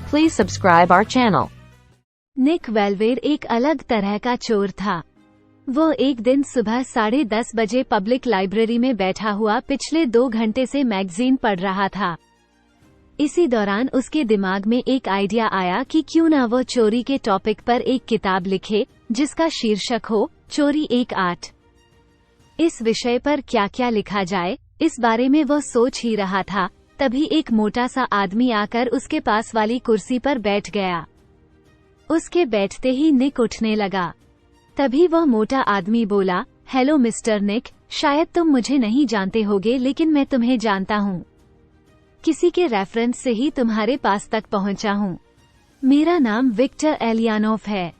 Please subscribe our channel. निक वेलवेर एक अलग तरह का चोर था। वो एक दिन सुबह 10:30 बजे पब्लिक लाइब्रेरी में बैठा हुआ पिछले 2 घंटे से मैगजीन पढ़ रहा था। इसी दौरान उसके दिमाग में एक आइडिया आया कि क्यों ना वो चोरी के टॉपिक पर एक किताब लिखे जिसका शीर्षक हो चोरी एक आर्ट। इस विषय पर क्या क्या लिखा जाए, इस बारे में वो सोच ही रहा था, तभी एक मोटा सा आदमी आकर उसके पास वाली कुर्सी पर बैठ गया। उसके बैठते ही निक उठने लगा। तभी वह मोटा आदमी बोला, हेलो मिस्टर निक, शायद तुम मुझे नहीं जानते होगे लेकिन मैं तुम्हें जानता हूँ। किसी के रेफरेंस से ही तुम्हारे पास तक पहुँचा हूँ। मेरा नाम विक्टर एलियानोफ है।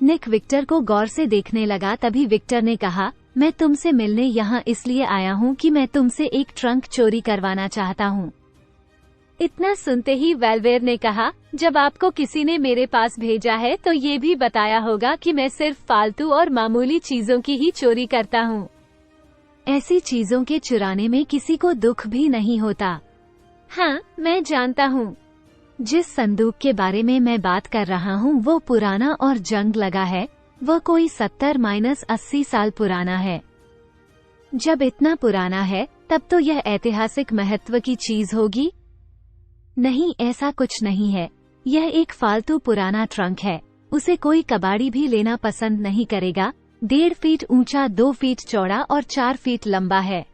निक विक्टर को गौर से देखने लगा। तभी विक्टर ने कहा, मैं तुमसे मिलने यहाँ इसलिए आया हूँ कि मैं तुमसे एक ट्रंक चोरी करवाना चाहता हूँ। इतना सुनते ही वेलवेर ने कहा, जब आपको किसी ने मेरे पास भेजा है तो ये भी बताया होगा कि मैं सिर्फ फालतू और मामूली चीजों की ही चोरी करता हूँ। ऐसी चीजों के चुराने में किसी को दुख भी नहीं होता। हाँ, मैं जानता हूँ। जिस संदूक के बारे में मैं बात कर रहा हूँ वो पुराना और जंग लगा है। वह कोई 70-80 साल पुराना है। जब इतना पुराना है तब तो यह ऐतिहासिक महत्व की चीज होगी। नहीं, ऐसा कुछ नहीं है। यह एक फालतू पुराना ट्रंक है। उसे कोई कबाड़ी भी लेना पसंद नहीं करेगा। 1.5 फीट ऊंचा, 2 फीट चौड़ा और 4 फीट लंबा है।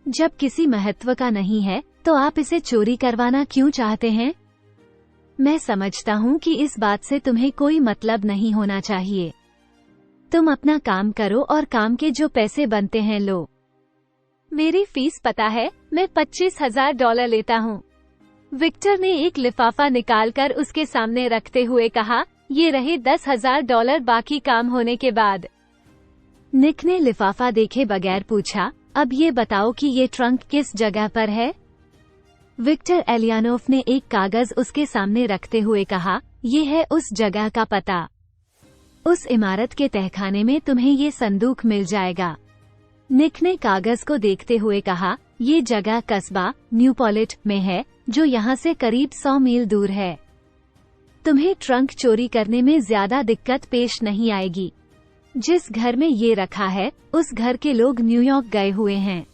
जब किसी महत्व का नहीं है तो आप इसे चोरी करवाना क्यों चाहते हैं? मैं समझता हूँ कि इस बात से तुम्हें कोई मतलब नहीं होना चाहिए। तुम अपना काम करो और काम के जो पैसे बनते हैं लो। मेरी फीस पता है, मैं $25,000 लेता हूँ। विक्टर ने एक लिफाफा निकालकर उसके सामने रखते हुए कहा, ये रहे $10,000 बाकी काम होने के बाद। निक ने लिफाफा देखे बगैर पूछा, अब ये बताओ कि ये ट्रंक किस जगह पर है? विक्टर एलियानोफ ने एक कागज उसके सामने रखते हुए कहा, ये है उस जगह का पता। उस इमारत के तहखाने में तुम्हें ये संदूक मिल जाएगा। निक ने कागज को देखते हुए कहा, ये जगह कस्बा न्यूपोलिट में है, जो यहाँ से करीब 100 मील दूर है। तुम्हें ट्रंक चोरी करने में ज्यादा दिक्कत पेश नहीं आएगी। जिस घर में ये रखा है उस घर के लोग न्यूयॉर्क गए हुए हैं।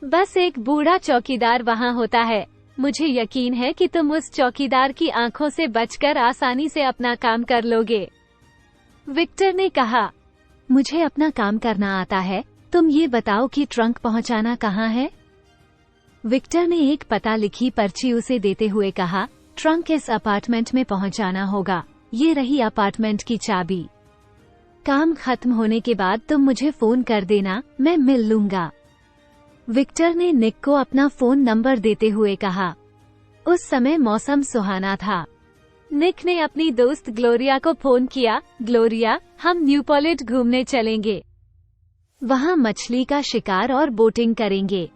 बस एक बूढ़ा चौकीदार वहाँ होता है। मुझे यकीन है कि तुम उस चौकीदार की आंखों से बचकर आसानी से अपना काम कर लोगे। विक्टर ने कहा, मुझे अपना काम करना आता है। तुम ये बताओ कि ट्रंक पहुँचाना कहाँ है? विक्टर ने एक पता लिखी पर्ची उसे देते हुए कहा, ट्रंक इस अपार्टमेंट में पहुँचाना होगा। ये रही अपार्टमेंट की चाबी। काम खत्म होने के बाद तुम मुझे फोन कर देना, मैं मिल लूंगा। विक्टर ने निक को अपना फोन नंबर देते हुए कहा। उस समय मौसम सुहाना था। निक ने अपनी दोस्त ग्लोरिया को फोन किया, ग्लोरिया, हम न्यूपोलिट घूमने चलेंगे। वहाँ मछली का शिकार और बोटिंग करेंगे।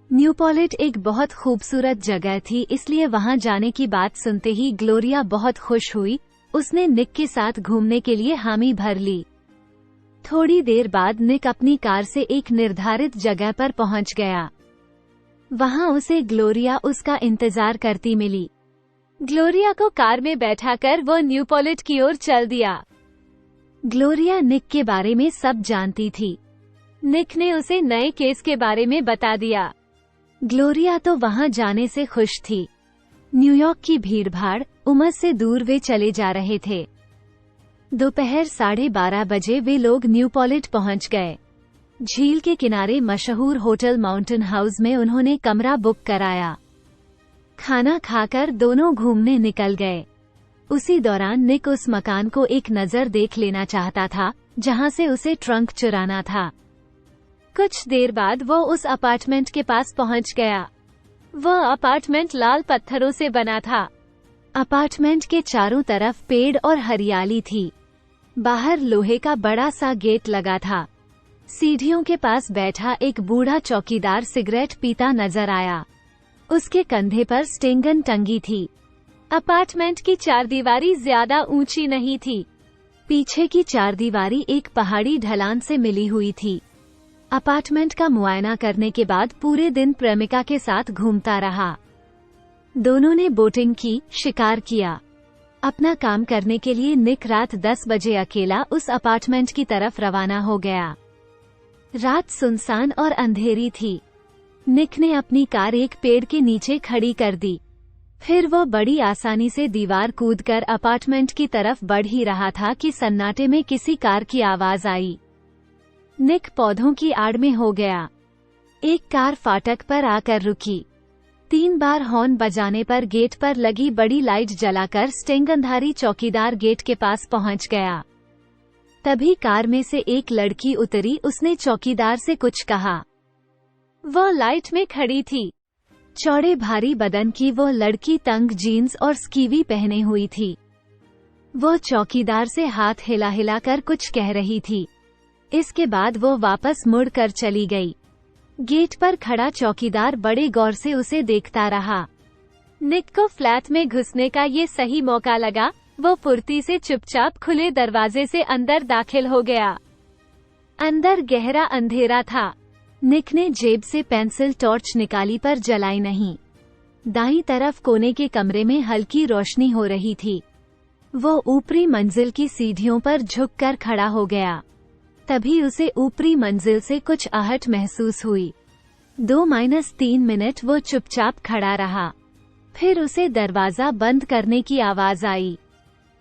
न्यूपोलिट एक बहुत खूबसूरत जगह थी, इसलिए वहाँ जाने की बात सुनते ही ग्लोरिया बहुत खुश हुई। उसने निक के साथ घूमने के लिए हामी भर ली। थोड़ी देर बाद निक अपनी कार से एक निर्धारित जगह पर पहुंच गया। वहां उसे ग्लोरिया उसका इंतजार करती मिली। ग्लोरिया को कार में बैठाकर वो न्यूपोलिट की ओर चल दिया। ग्लोरिया निक के बारे में सब जानती थी। निक ने उसे नए केस के बारे में बता दिया। ग्लोरिया तो वहां जाने से खुश थी। न्यूयॉर्क की भीड़भाड़, उमस से दूर वे चले जा रहे थे। दोपहर 12:30 बजे वे लोग न्यूपोलिट पहुंच गए। झील के किनारे मशहूर होटल माउंटेन हाउस में उन्होंने कमरा बुक कराया। खाना खाकर दोनों घूमने निकल गए। उसी दौरान निक उस मकान को एक नजर देख लेना चाहता था जहां से उसे ट्रंक चुराना था। कुछ देर बाद वो उस अपार्टमेंट के पास पहुंच गया। वह अपार्टमेंट लाल पत्थरों से बना था। अपार्टमेंट के चारों तरफ पेड़ और हरियाली थी। बाहर लोहे का बड़ा सा गेट लगा था। सीढ़ियों के पास बैठा एक बूढ़ा चौकीदार सिगरेट पीता नजर आया। उसके कंधे पर स्टेंगन टंगी थी। अपार्टमेंट की चारदीवारी ज्यादा ऊंची नहीं थी। पीछे की चारदीवारी एक पहाड़ी ढलान से मिली हुई थी। अपार्टमेंट का मुआयना करने के बाद पूरे दिन प्रेमिका के साथ घूमता रहा। दोनों ने बोटिंग की, शिकार किया। अपना काम करने के लिए निक रात 10 बजे अकेला उस अपार्टमेंट की तरफ रवाना हो गया। रात सुनसान और अंधेरी थी। निक ने अपनी कार एक पेड़ के नीचे खड़ी कर दी। फिर वो बड़ी आसानी से दीवार कूदकर अपार्टमेंट की तरफ बढ़ ही रहा था कि सन्नाटे में किसी कार की आवाज आई। निक पौधों की आड़ में हो गया। एक कार फाटक पर आकर रुकी। 3 बार हॉर्न बजाने पर गेट पर लगी बड़ी लाइट जलाकर स्टेंगनधारी चौकीदार गेट के पास पहुंच गया। तभी कार में से एक लड़की उतरी। उसने चौकीदार से कुछ कहा। वो लाइट में खड़ी थी। चौड़े भारी बदन की वो लड़की तंग जीन्स और स्कीवी पहने हुई थी। वो चौकीदार से हाथ हिला हिला कर कुछ कह रही थी। इसके बाद वो वापस मुड़ कर चली गई। गेट पर खड़ा चौकीदार बड़े गौर से उसे देखता रहा। निक को फ्लैट में घुसने का ये सही मौका लगा। वो फुर्ती से चुपचाप खुले दरवाजे से अंदर दाखिल हो गया। अंदर गहरा अंधेरा था। निक ने जेब से पेंसिल टॉर्च निकाली पर जलाई नहीं। दाईं तरफ कोने के कमरे में हल्की रोशनी हो रही थी। वो ऊपरी मंजिल की सीढ़ियों पर झुककर खड़ा हो गया। तभी उसे ऊपरी मंजिल से कुछ आहट महसूस हुई। 2-3 मिनट वो चुपचाप खड़ा रहा। फिर उसे दरवाजा बंद करने की आवाज आई।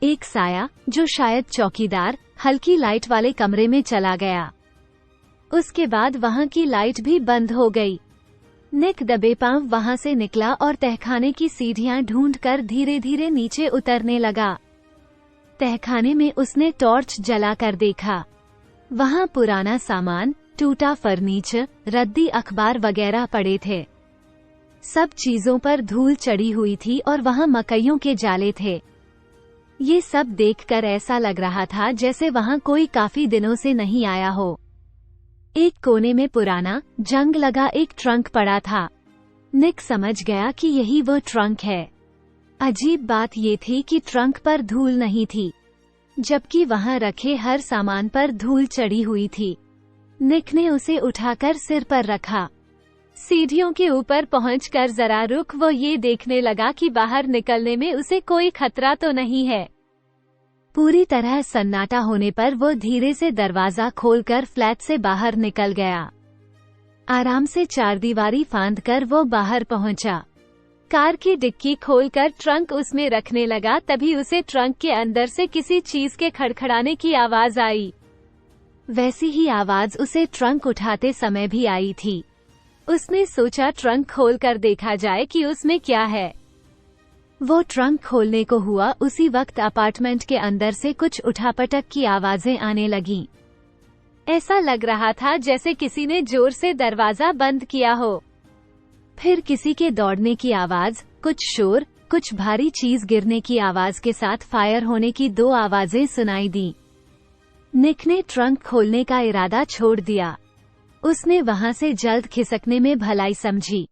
एक साया, जो शायद चौकीदार, हल्की लाइट वाले कमरे में चला गया। उसके बाद वहां की लाइट भी बंद हो गई। निक दबे पांव वहां से निकला और तहखाने की सीढ़ियां ढूंढकर धीरे धीरे नीचे उतरने लगा। तहखाने में उसने टॉर्च जलाकर देखा। वहां पुराना सामान, टूटा फर्नीचर, रद्दी अखबार वगैरह पड़े थे। सब चीजों पर धूल चढ़ी हुई थी और वहां मकइयों के जाले थे। ये सब देखकर ऐसा लग रहा था जैसे वहां कोई काफी दिनों से नहीं आया हो। एक कोने में पुराना, जंग लगा एक ट्रंक पड़ा था। निक समझ गया कि यही वो ट्रंक है। अजीब बात ये थी कि ट्रंक पर धूल नहीं थी, जबकि वहां रखे हर सामान पर धूल चढ़ी हुई थी। निक ने उसे उठाकर सिर पर रखा। सीढ़ियों के ऊपर पहुंचकर जरा रुक वो ये देखने लगा कि बाहर निकलने में उसे कोई खतरा तो नहीं है। पूरी तरह सन्नाटा होने पर वो धीरे से दरवाजा खोलकर फ्लैट से बाहर निकल गया। आराम से चारदीवारी फांदकर वो बाहर पहुंचा। कार की डिक्की खोलकर ट्रंक उसमें रखने लगा। तभी उसे ट्रंक के अंदर से किसी चीज के खड़खड़ाने की आवाज आई। वैसी ही आवाज उसे ट्रंक उठाते समय भी आई थी। उसने सोचा ट्रंक खोलकर देखा जाए कि उसमें क्या है। वो ट्रंक खोलने को हुआ। उसी वक्त अपार्टमेंट के अंदर से कुछ उठापटक की आवाजें आने लगीं। ऐसा लग रहा था जैसे किसी ने जोर से दरवाजा बंद किया हो। फिर किसी के दौड़ने की आवाज, कुछ शोर, कुछ भारी चीज गिरने की आवाज के साथ फायर होने की 2 आवाजें सुनाई दी। निक ने ट्रंक खोलने का इरादा छोड़ दिया। उसने वहां से जल्द खिसकने में भलाई समझी।